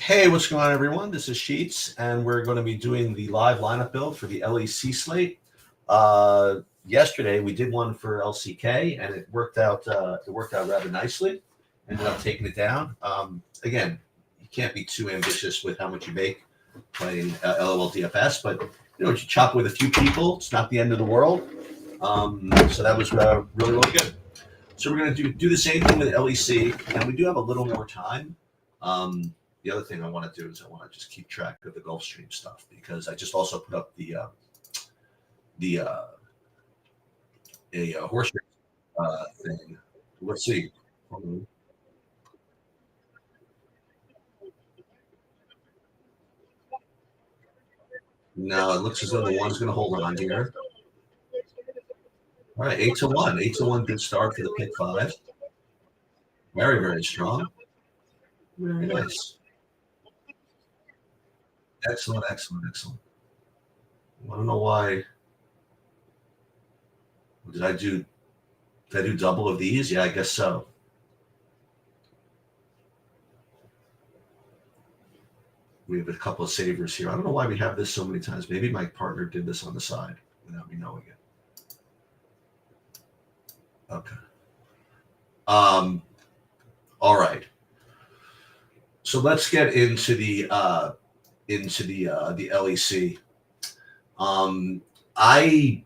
Hey, what's going on, everyone? This is Sheets, and we're going to be doing the live lineup build for the LEC slate. Yesterday, we did one for LCK, and it worked out. It worked out rather nicely. Ended up taking it down. Again, you can't be too ambitious with how much you make playing LOL DFS, but you chop with a few people. It's not the end of the world. So that was really good. So we're going to do the same thing with LEC, and we do have a little more time. The other thing I want to do is I want to just keep track of the Gulfstream stuff because I just also put up a horse race thing. Let's see. No, it looks as though the one's going to hold on here. All right, 8-1. 8-1, good start for the pick five. Very strong. Very nice. Excellent. I don't know why. Did I do double of these? Yeah, I guess so. We have a couple of savers here. I don't know why we have this so many times. Maybe my partner did this on the side without me knowing it. Okay. All right. So let's get into the LEC. I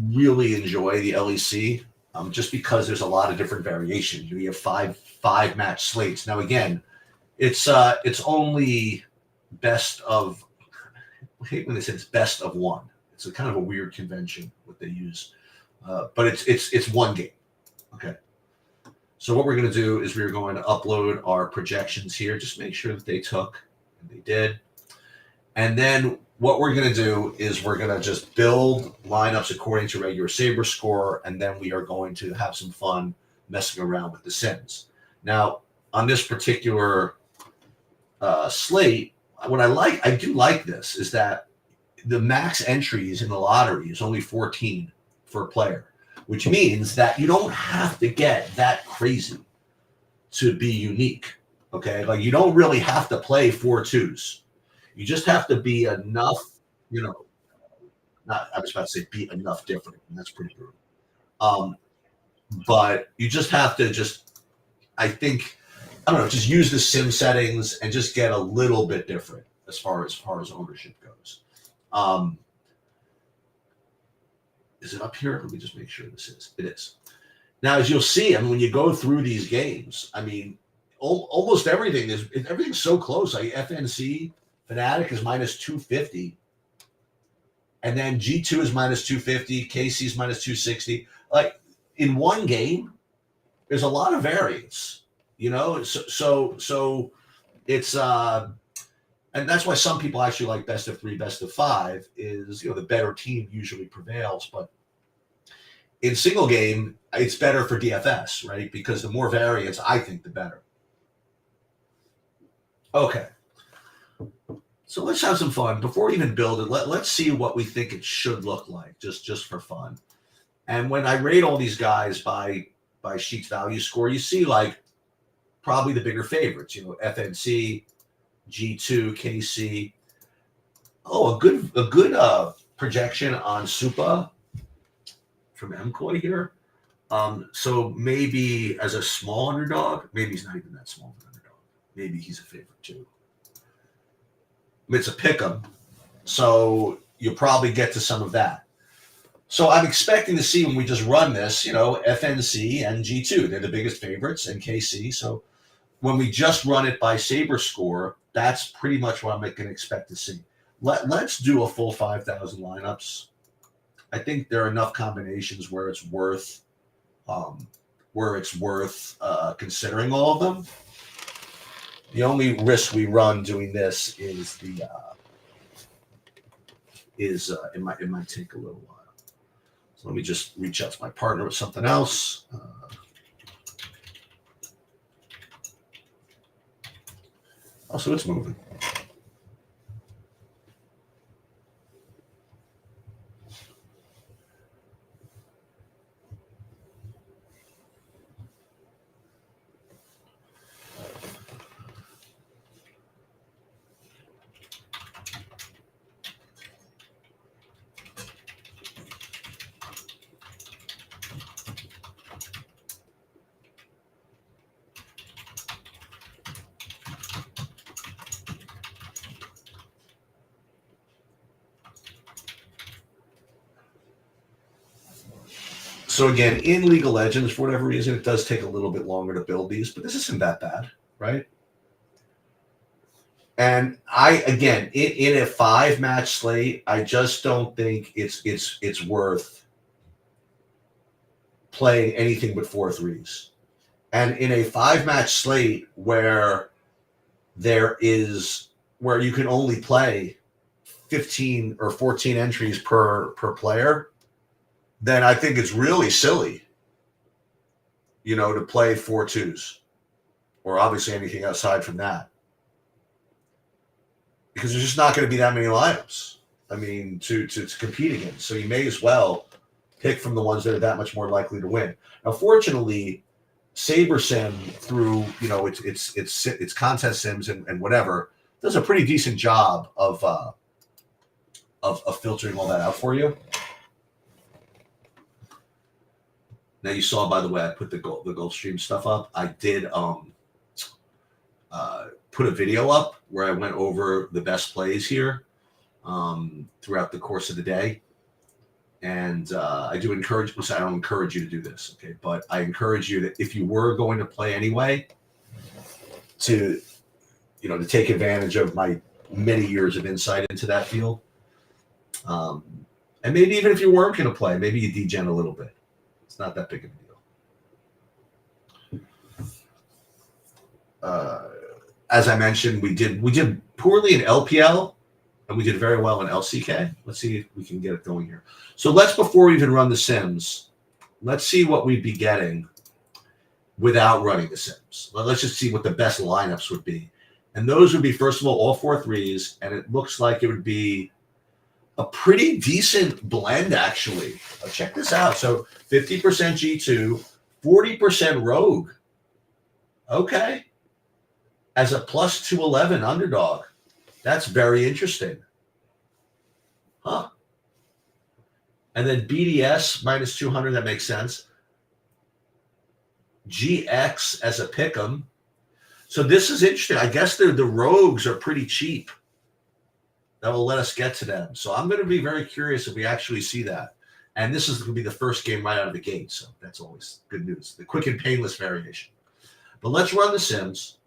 really enjoy the LEC just because there's a lot of different variations. You have five match slates. Now again, it's only best of. I hate when they say it's best of one. It's a kind of a weird convention what they use, but it's one game. Okay. So what we're going to do is we're going to upload our projections here. Just make sure that they took, and they did. And then what we're going to do is we're going to just build lineups according to regular saber score, and then we are going to have some fun messing around with the sims. Now, on this particular slate, what I do like this is that the max entries in the lottery is only 14 for a player, which means that you don't have to get that crazy to be unique. Okay, like you don't really have to play 4 2s. You just have to be enough, not I was about to say be enough different, and that's pretty brutal. Um, but you just have to I think I don't know, just use the sim settings and just get a little bit different as far as ownership goes. Um, is it up here? Let me just make sure this is. It is. Now, as you'll see, I mean, when you go through these games, I mean, almost everything's so close. Like FNC Fnatic is minus 250, and then G2 is minus 250, KC is minus 260. Like in one game, there's a lot of variance, So it's and that's why some people actually like best of 3, best of 5 is the better team usually prevails, but in single game, it's better for DFS, right? Because the more variance, I think, the better. Okay. So let's have some fun. Before we even build it, let's see what we think it should look like, just for fun. And when I rate all these guys by Sheet's value score, you see like probably the bigger favorites, FNC, G2, KC. Oh, a good projection on Supa from MCOY here. So maybe as a small underdog, maybe he's not even that small of an underdog. Maybe he's a favorite too. It's a pick 'em, so you'll probably get to some of that. So I'm expecting to see when we just run this, FNC and G2, they're the biggest favorites, and KC. So when we just run it by Saber score, that's pretty much what I'm going to expect to see. Let's do a full 5,000 lineups. I think there are enough combinations where it's worth considering all of them. The only risk we run doing this is it might take a little while. So let me just reach out to my partner with something else. So it's moving. So again, in League of Legends, for whatever reason, it does take a little bit longer to build these, but this isn't that bad, right? And again, in a 5-match slate, I just don't think it's worth playing anything but 4-3s. And in a 5-match slate where you can only play 15 or 14 entries per player, then I think it's really silly, to play 4-2s, or obviously anything aside from that, because there's just not going to be that many lineups. I mean, to compete against. So you may as well pick from the ones that are that much more likely to win. Now, fortunately, SaberSim, through its contest sims and whatever, does a pretty decent job of filtering all that out for you. Now, you saw, by the way, I put the Gulfstream stuff up. I did put a video up where I went over the best plays here throughout the course of the day. And I do encourage, I don't encourage you to do this, okay? But I encourage you that if you were going to play anyway, to take advantage of my many years of insight into that field. And maybe even if you weren't going to play, maybe you degen a little bit. It's not that big of a deal. As I mentioned, we did poorly in LPL, and we did very well in LCK. Let's see if we can get it going here. So before we even run the Sims, let's see what we'd be getting without running the Sims. Let's just see what the best lineups would be. And those would be, first of all 4-3s, and it looks like it would be a pretty decent blend, actually. Check this out. So 50% G2, 40% Rogue. Okay. As a plus 211 underdog. That's very interesting. Huh. And then BDS minus 200, that makes sense. GX as a pick'em. So this is interesting. I guess the rogues are pretty cheap. That will let us get to them. So I'm going to be very curious if we actually see that. And this is going to be the first game right out of the gate. So that's always good news. The quick and painless variation. But let's run the Sims.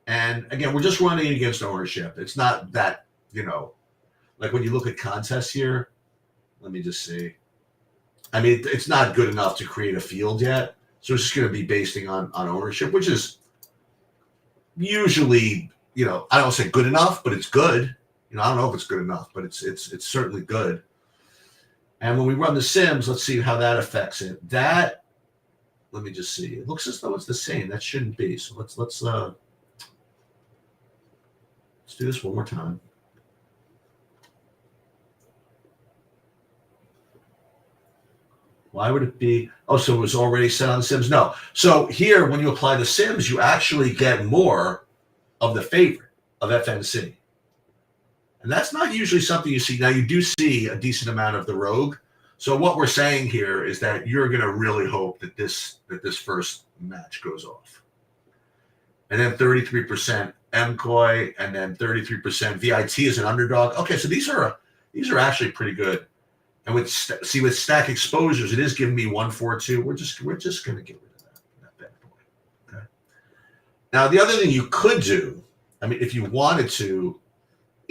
And again, we're just running against ownership. It's not that, like when you look at contests here, let me just see. I mean, it's not good enough to create a field yet. So it's just going to be basing on ownership, which is usually, I don't say good enough, but it's good. I don't know if it's good enough, but it's certainly good. And when we run the Sims, let's see how that affects it. Let me just see. It looks as though it's the same. That shouldn't be. So let's do this one more time. Why would it be? Oh, so it was already set on the Sims? No. So here, when you apply the Sims, you actually get more of the favorite of FNC. And that's not usually something you see. Now, you do see a decent amount of the Rogue. So what we're saying here is that you're going to really hope that this first match goes off. And then 33% MCOY, and then 33% VIT as an underdog. Okay, so these are actually pretty good. And with stack exposures, it is giving me 1-4-2. We're just going to get rid of that bad boy. Okay. Now the other thing you could do, I mean, if you wanted to,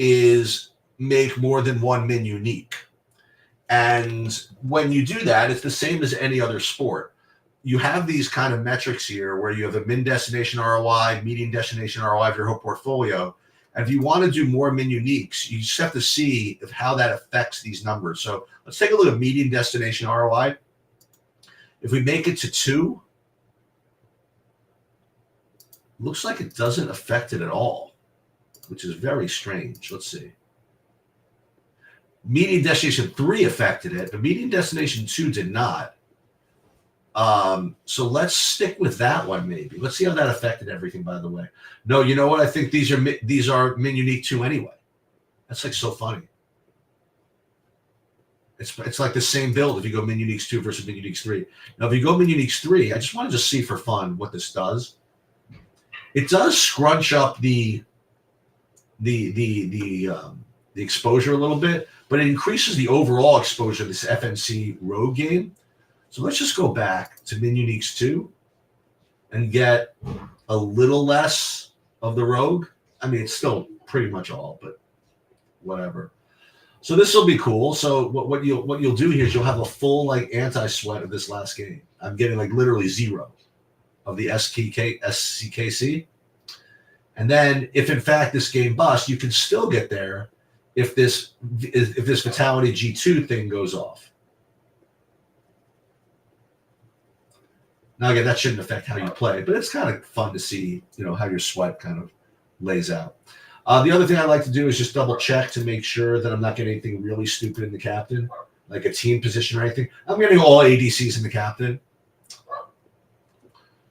is make more than one min unique. And when you do that, it's the same as any other sport. You have these kind of metrics here where you have a min destination ROI, median destination ROI of your whole portfolio. And if you want to do more min uniques, you just have to see how that affects these numbers. So let's take a look at median destination ROI. If we make it to 2, looks like it doesn't affect it at all, which is very strange. Let's see. Median destination 3 affected it, but median destination 2 did not. So let's stick with that one maybe. Let's see how that affected everything, by the way. No, you know what? I think these are min unique 2 anyway. That's like so funny. It's like the same build if you go min uniques 2 versus min uniques 3. Now, if you go min uniques 3, I just want to just see for fun what this does. It does scrunch up the exposure a little bit, but it increases the overall exposure of this FNC Rogue game. So let's just go back to Min Uniques 2 and get a little less of the rogue. I mean, it's still pretty much all, but whatever. So this will be cool. So what you'll do here is you'll have a full like anti-sweat of this last game. I'm getting like literally 0 of the SCKC. And then if in fact this game busts, you can still get there if this Vitality G2 thing goes off. Now again, that shouldn't affect how you play, but it's kind of fun to see, how your sweat kind of lays out. The other thing I like to do is just double check to make sure that I'm not getting anything really stupid in the captain, like a team position or anything. I'm getting all ADCs in the captain.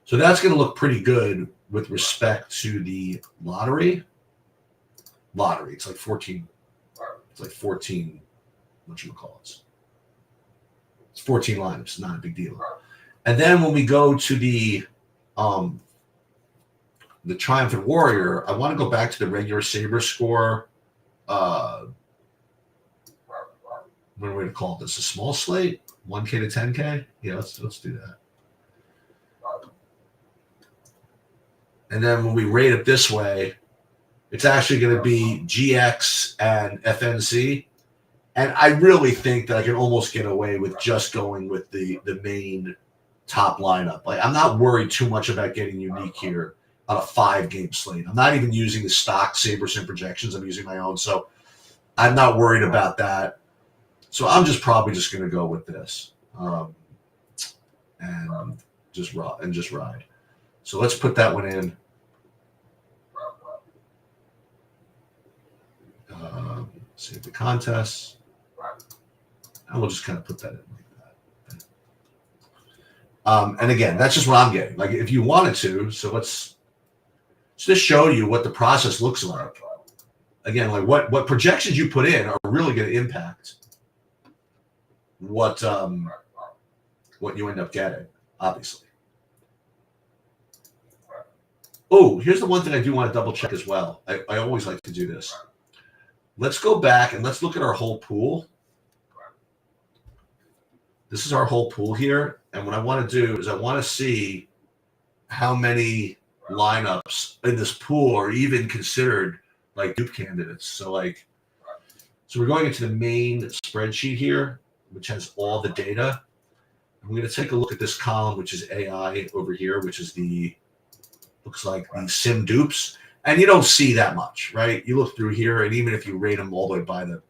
So that's going to look pretty good with respect to the lottery. It's like 14. It's like 14. Whatchamacallits. It's 14 lineups. Not a big deal. And then when we go to the Triumphant Warrior, I want to go back to the regular Saber score. What are we going to call this? A small slate? 1K to 10K? Yeah, let's do that. And then when we rate it this way, it's actually going to be GX and FNC. And I really think that I can almost get away with just going with the main top lineup. Like, I'm not worried too much about getting unique here on a 5-game slate. I'm not even using the stock SaberSim projections. I'm using my own. So I'm not worried about that. So I'm probably just going to go with this and just ride. So let's put that one in. Save the contest. And we'll just kind of put that in like that. And again, that's just what I'm getting. Like if you wanted to, so let's just show you what the process looks like. Again, like what projections you put in are really going to impact what you end up getting, obviously. Oh, here's the one thing I do want to double check as well. I always like to do this. Let's go back and let's look at our whole pool. This is our whole pool here. And what I want to do is I want to see how many lineups in this pool are even considered like dupe candidates. So we're going into the main spreadsheet here, which has all the data. I'm going to take a look at this column, which is AI over here, which is looks like the sim dupes. And you don't see that much, right? You look through here, and even if you rate them all the way by the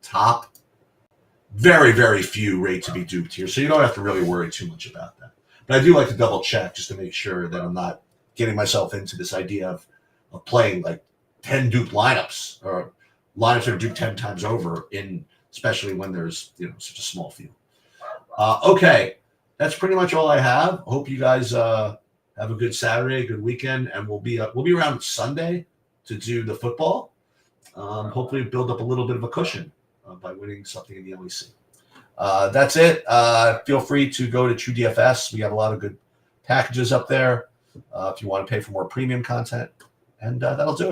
top, very, very few rate to be duped here. So you don't have to really worry too much about that. But I do like to double check just to make sure that I'm not getting myself into this idea of playing like 10 dupe lineups or lineups that are duped 10 times over, especially when there's such a small field. Okay, that's pretty much all I have. I hope you guys have a good Saturday, good weekend, and we'll be around Sunday to do the football. Hopefully build up a little bit of a cushion by winning something in the LEC. That's it. Feel free to go to TrueDFS. We have a lot of good packages up there if you want to pay for more premium content, and that'll do it.